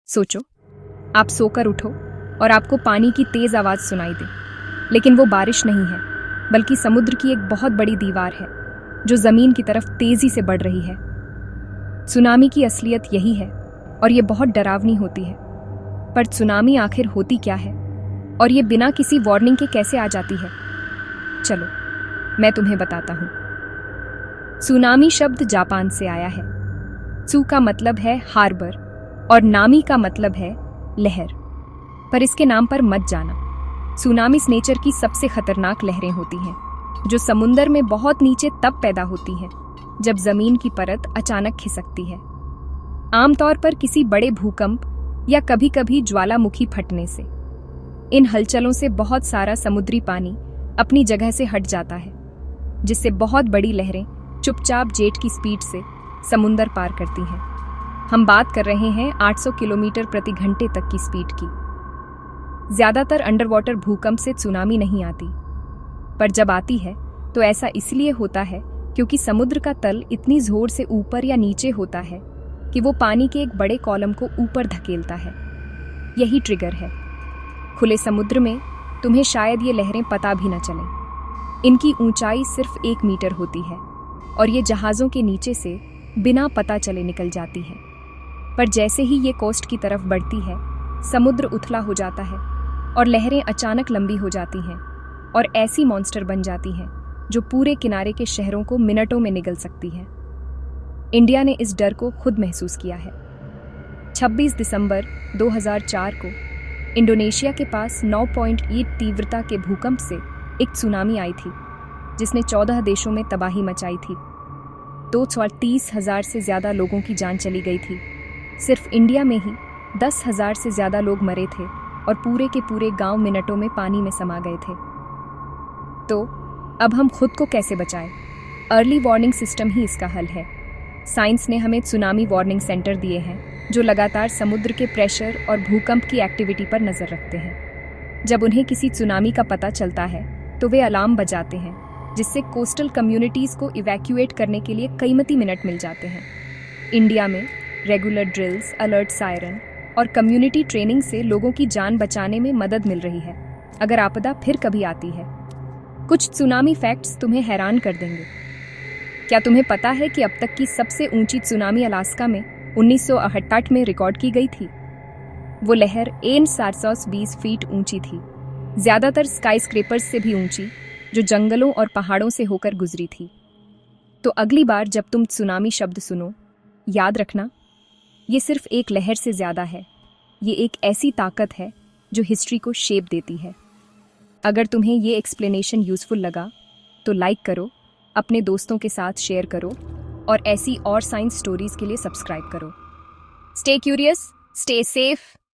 सोचो, आप सोकर उठो और आपको पानी की तेज आवाज सुनाई दे, लेकिन वो बारिश नहीं है, बल्कि समुद्र की एक बहुत बड़ी दीवार है जो जमीन की तरफ तेजी से बढ़ रही है। सुनामी की असलियत यही है और ये बहुत डरावनी होती है। पर सुनामी आखिर होती क्या है और ये बिना किसी वार्निंग के कैसे आ जाती है? चलो, मैं तुम्हें बताता हूं। सुनामी शब्द जापान से आया है। सु का मतलब है हार्बर और नामी का मतलब है लहर। पर इसके नाम पर मत जाना। सुनामीस नेचर की सबसे खतरनाक लहरें होती हैं, जो समुंदर में बहुत नीचे तब पैदा होती हैं जब जमीन की परत अचानक खिसकती है। आमतौर पर किसी बड़े भूकंप या कभी कभी ज्वालामुखी फटने से। इन हलचलों से बहुत सारा समुद्री पानी अपनी जगह से हट जाता है, जिससे बहुत बड़ी लहरें चुपचाप जेट की स्पीड से समुंदर पार करती हैं। हम बात कर रहे हैं 800 किलोमीटर प्रति घंटे तक की स्पीड की। ज्यादातर अंडर वाटर भूकंप से सुनामी नहीं आती, पर जब आती है तो ऐसा इसलिए होता है क्योंकि समुद्र का तल इतनी जोर से ऊपर या नीचे होता है कि वो पानी के एक बड़े कॉलम को ऊपर धकेलता है। यही ट्रिगर है। खुले समुद्र में तुम्हें शायद ये लहरें पता भी न चलें। इनकी ऊंचाई सिर्फ 1 मीटर होती है और ये जहाज़ों के नीचे से बिना पता चले निकल जाती है। पर जैसे ही ये कोस्ट की तरफ बढ़ती है, समुद्र उथला हो जाता है और लहरें अचानक लंबी हो जाती हैं और ऐसी मॉन्स्टर बन जाती हैं जो पूरे किनारे के शहरों को मिनटों में निगल सकती है। इंडिया ने इस डर को खुद महसूस किया है। 26 दिसंबर 2004 को इंडोनेशिया के पास 9.8 तीव्रता के भूकंप से एक सुनामी आई थी, जिसने 14 देशों में तबाही मचाई थी। 230,000 से ज्यादा लोगों की जान चली गई थी। सिर्फ इंडिया में ही 10,000 से ज्यादा लोग मरे थे और पूरे के पूरे गांव मिनटों में पानी में समा गए थे। तो अब हम खुद को कैसे बचाएं? अर्ली वार्निंग सिस्टम ही इसका हल है। साइंस ने हमें सुनामी वार्निंग सेंटर दिए हैं, जो लगातार समुद्र के प्रेशर और भूकंप की एक्टिविटी पर नजर रखते हैं। जब उन्हें किसी सुनामी का पता चलता है तो वे अलार्म बजाते हैं, जिससे कोस्टल कम्युनिटीज को इवैक्यूएट करने के लिए कीमती मिनट मिल जाते हैं। इंडिया में रेगुलर ड्रिल्स, अलर्ट सायरन और कम्युनिटी ट्रेनिंग से लोगों की जान बचाने में मदद मिल रही है अगर आपदा फिर कभी आती है। कुछ सुनामी फैक्ट्स तुम्हें हैरान कर देंगे। क्या तुम्हें पता है कि अब तक की सबसे ऊंची सुनामी अलास्का में 1968 में रिकॉर्ड की गई थी? वो लहर 420 फीट ऊंची थी, ज्यादातर स्काई स्क्रेपर्स से भी ऊंची, जो जंगलों और पहाड़ों से होकर गुजरी थी। तो अगली बार जब तुम सुनामी शब्द सुनो, याद रखना, ये सिर्फ एक लहर से ज्यादा है। ये एक ऐसी ताकत है जो हिस्ट्री को शेप देती है। अगर तुम्हें ये एक्सप्लेनेशन यूजफुल लगा तो लाइक करो, अपने दोस्तों के साथ शेयर करो और ऐसी और साइंस स्टोरीज के लिए सब्सक्राइब करो। Stay curious, stay safe.